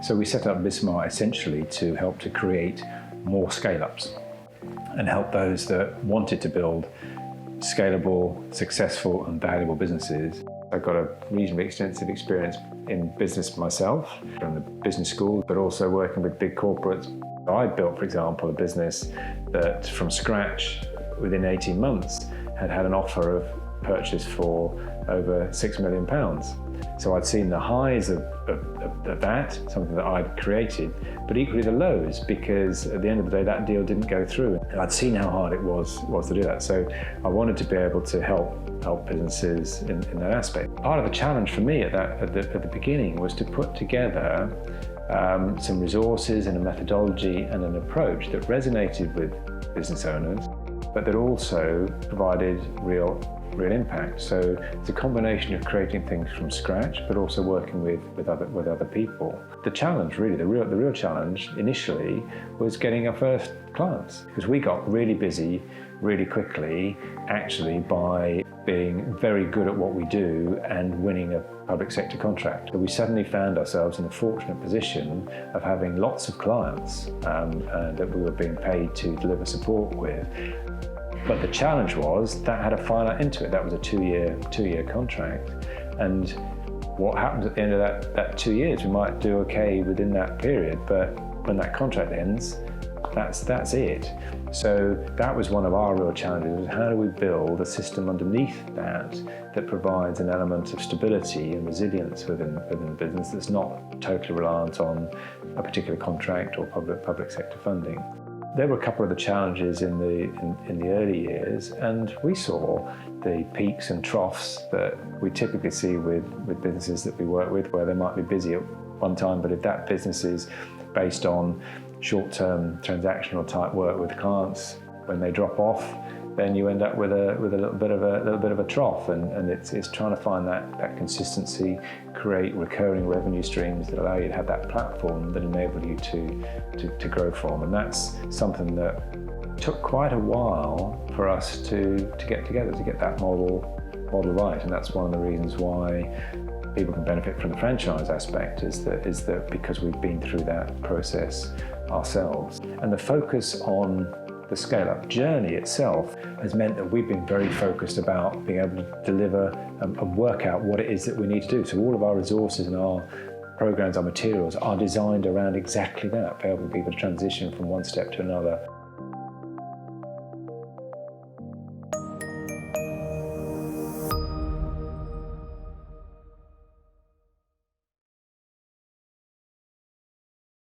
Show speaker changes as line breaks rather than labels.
So we set up BizSmart essentially to help to create more scale-ups and help those that wanted to build scalable, successful and valuable businesses. I've got a reasonably extensive experience in business myself from the business school, but also working with big corporates. I built, for example, a business that from scratch within 18 months had an offer of purchase for over £6 million. So I'd seen the highs of that, something that I'd created, but equally the lows, because at the end of the day that deal didn't go through. I'd seen how hard it was to do that. So I wanted to be able to help businesses in that aspect. Part of the challenge for me at the beginning was to put together some resources and a methodology and an approach that resonated with business owners, but that also provided real impact. So it's a combination of creating things from scratch, but also working with other people. The challenge, really, the real challenge initially was getting our first clients, because we got really busy really quickly, actually, by being very good at what we do and winning a public sector contract. So we suddenly found ourselves in a fortunate position of having lots of clients that we were being paid to deliver support with. But the challenge was that had a finite end to it. That was a two-year contract. And what happens at the end of that 2 years, we might do okay within that period, but when that contract ends, that's it. So that was one of our real challenges, was how do we build a system underneath that provides an element of stability and resilience within the business that's not totally reliant on a particular contract or public sector funding. There were a couple of the challenges in the early years, and we saw the peaks and troughs that we typically see with businesses that we work with, where they might be busy at one time, but if that business is based on short-term transactional type work with clients, when they drop off, then you end up with a little bit of a trough, and it's trying to find that consistency, create recurring revenue streams that allow you to have that platform that enable you to grow from. And that's something that took quite a while for us to get together, to get that model right. And that's one of the reasons why people can benefit from the franchise aspect, is that because we've been through that process ourselves. And the focus on the scale-up journey itself has meant that we've been very focused about being able to deliver and work out what it is that we need to do. So all of our resources and our programs, our materials are designed around exactly that, for helping people to transition from one step to another.